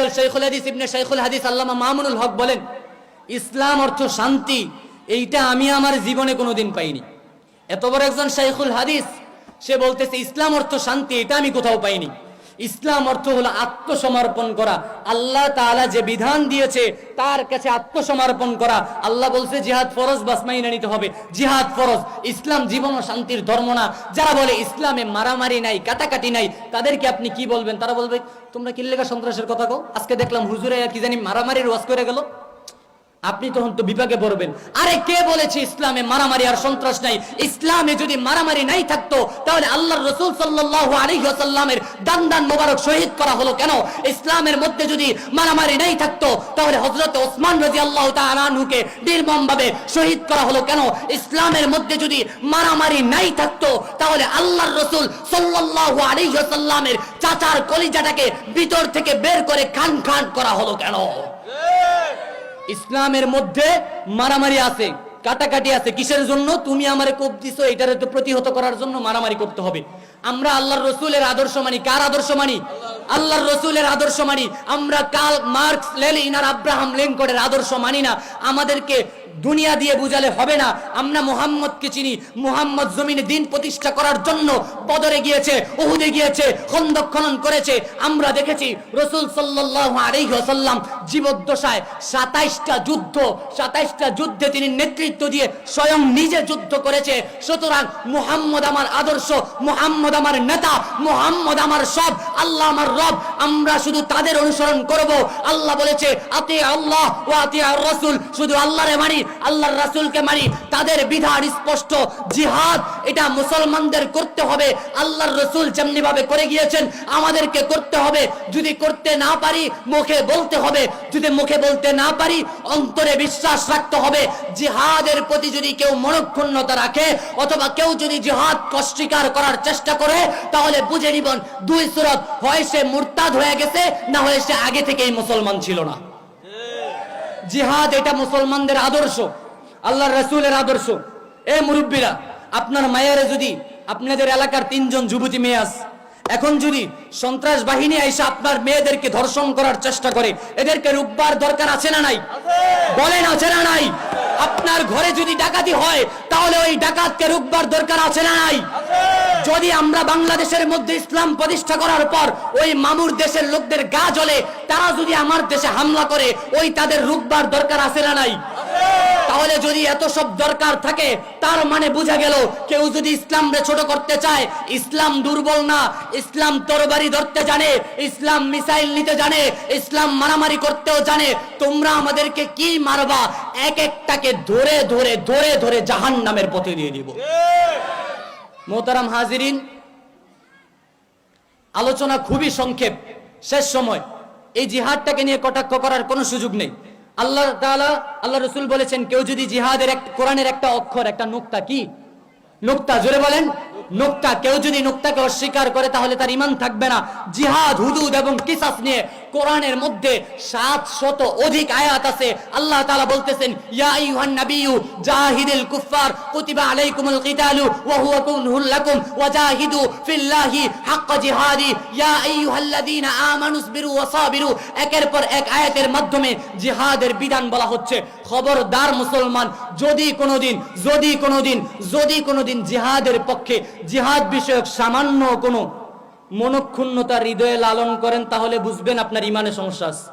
একজন শাইখুল হাদিস ইবনে শাইখুল হাদিস আল্লামা মামুনুল হক বলেন, ইসলাম অর্থ শান্তি, এইটা আমি আমার জীবনে কোনোদিন পাইনি। এত বড় একজন শাইখুল হাদিস, সে বলতেছে ইসলাম অর্থ শান্তি, এটা আমি কোথাও পাইনি। ইসলাম অর্থ হলো আত্মসমর্পণ করা, আল্লাহ তাআলা যে বিধান দিয়েছে তার কাছে আত্মসমর্পণ করা। আল্লাহ বলছে জিহাদ ফরজ, বাস মাইনে নিতে হবে, জিহাদ ফরজ। ইসলাম জীবন ও শান্তির ধর্ম না। যারা বলে ইসলামে মারামারি নাই, কাটাকাটি নাই, তাদেরকে আপনি কি বলবেন? তারা বলবে তোমরা কি লেখা সন্ত্রাসের কথা কও, আজকে দেখলাম হুজুরে কি জানি মারামারির ওয়াজ করে গেল। আপনি তখন তো বিপাকে পড়বেন, আরে কে বলেছে ইসলামে মারামারি আর সন্ত্রাস নাই? ইসলামে যদি মারামারি নাই থাকতো তাহলে আল্লাহর রাসূল সাল্লাল্লাহু আলাইহি ওয়াসাল্লামের দান দান মোবারক শহীদ করা হলো কেন? ইসলামের মধ্যে যদি মারামারি নাই থাকতো তাহলে হযরত ওসমান রাদিয়াল্লাহু তাআলা আনহুকে নির্মমভাবে শহীদ করা হলো কেন? ইসলামের মধ্যে যদি মারামারি নাই থাকতো তাহলে আল্লাহর রাসূল সাল্লাল্লাহু আলাইহি ওয়াসাল্লামের চাচার কলিজাটাকে ভিতর থেকে বের করে খান খান করা হলো কেন? ইসলামের মধ্যে মারামারি আছে, কাটাকাটি আছে, কিসের জন্য? তুমি আমারে কোপ দিছো, এটার তো প্রতিহত করার জন্য মারামারি করতে হবে। আমরা আল্লাহর রাসূলের আদর্শ মানি। কার আদর্শ মানি? আল্লাহর রাসূলের আদর্শ মানি। আমরা কার্ল মার্কস, লেনিন আর আব্রাহাম লিঙ্কনের আদর্শ মানি না। আমাদেরকে দুনিয়া দিয়ে বুঝালে হবে না। আমরা মুহাম্মদকে চিনি। মুহাম্মদ জমিনে দিন প্রতিষ্ঠা করার জন্য বদরে গিয়েছে, উহুদে গিয়েছে, খন্দক খনন করেছে। আমরা দেখেছি রাসূল সাল্লাল্লাহু আলাইহি ওয়াসাল্লাম জীবদ্দশায় 27টা যুদ্ধে তিনি নেতৃত্ব দিয়ে স্বয়ং নিজে যুদ্ধ করেছে। সুতরাং মুহাম্মদ আমার আদর্শ, মুহাম্মদ আমার নেতা, মুহাম্মদ আমার সব, আল্লাহ আমার রব। আমরা শুধু তাদের অনুসরণ করব। আল্লাহ বলেছে আতি আল্লাহ ওয়া আতি আর রাসূল, শুধু আল্লাহরে মানি, আল্লাহর রাসূলকে মানি। তাদের বিধান স্পষ্ট, জিহাদ এটা মুসলমানদের করতে হবে। আল্লাহর রাসূল যেমনি ভাবে করে গিয়েছেন আমাদেরকে করতে হবে। যদি করতে না পারি মুখে বলতে হবে, যদি মুখে বলতে না পারি অন্তরে বিশ্বাস রাখতে হবে। জিহাদের প্রতি যদি কেউ মনক্ষুণ্ণতা রাখে অথবা কেউ যদি জিহাদ অস্বীকার করার চেষ্টা করে তাহলে বুঝে নিবেন দুই সূরত, হয় সে মুরতাদ হয়ে গেছে, না হয় সে আগে থেকেই মুসলমান ছিল না। জিহাদ এটা মুসলমানদের আদর্শ, আল্লাহর রাসূলের আদর্শ। এ মুরব্বীরা, আপনার মায়েরে যদি আপনাদের এলাকার 3 জন যুবতী মেয়ে আছে, এখন যদি সন্ত্রাস বাহিনী এসে আপনার মেয়েদেরকে ধর্ষণ করার চেষ্টা করে, এদেরকে রুখবার দরকার আছে না নাই? বলেন আছে না নাই? আপনার ঘরে যদি ডাকাতি হয় তাহলে ওই ডাকাতকে রুখবার দরকার আছে না নাই? যদি আমরা বাংলাদেশের মধ্যে ইসলাম প্রতিষ্ঠা করার পর ওই মামুর দেশের লোকদের গা জ্বলে, তারা যদি আমার দেশে হামলা করে, ওই তাদের রুখবার দরকার আছে না নাই? তাহলে যদি এত সব দরকার থাকে, তার মানে বোঝা গেল কেউ যদি ইসলামকে ছোট করতে চায়, ইসলাম দুর্বল না। ইসলাম তরবারি ধরতে জানে, ইসলাম মিসাইল নিতে জানে, ইসলাম মারামারি করতেও জানে। তোমরা আমাদেরকে কি মারবা? এক একটাকে ধরে ধরে ধরে ধরে জাহান্নামের পথে দিয়ে দিব। মোহতারাম হাজিরিন, আলোচনা খুবই সংক্ষেপ, শেষ সময়। এই জিহাদটাকে নিয়ে কটাক্ষ করার কোনো সুযোগ নেই। আল্লাহ তাআলা, আল্লাহ রাসূল বলেছেন কেউ যদি জিহাদের কোরআনের একটা অক্ষর, একটা নুকতা, কি নুকতা, জোরে বলেন নুকতা, কেউ যদি নুকতাকে অস্বীকার করে তাহলে তার ঈমান থাকবে না। জিহাদ, হুদুদ এবং কিসাস নিয়ে কোরআনের মধ্যে 700 অধিক আয়াত আছে। আল্লাহ তাআলা বলতেছেন ইয়া আইয়ুহান নাবিয়্যু জাহিদিল কুফার কুতিবা আলাইকুমুল কিতালু ওয়া হুয়া কুরহুল লাকুম ওয়াজাহিদু ফিল্লাহি হাক্কা জিহাদি ইয়া আইয়ুহাল্লাযীনা আমানুসবিরু ওয়াসাবিরু। একের পর এক আয়াতের মাধ্যমে জিহাদের বিধান বলা হচ্ছে। খবরদার মুসলমান, যদি কোনোদিন জিহাদের পক্ষে, জিহাদ বিষয়ক সামান্য কোনো মনক্ষুণ্ণতা হৃদয়ে লালন করেন তাহলে বুঝবেন আপনার ঈমানে সমস্যা আছে।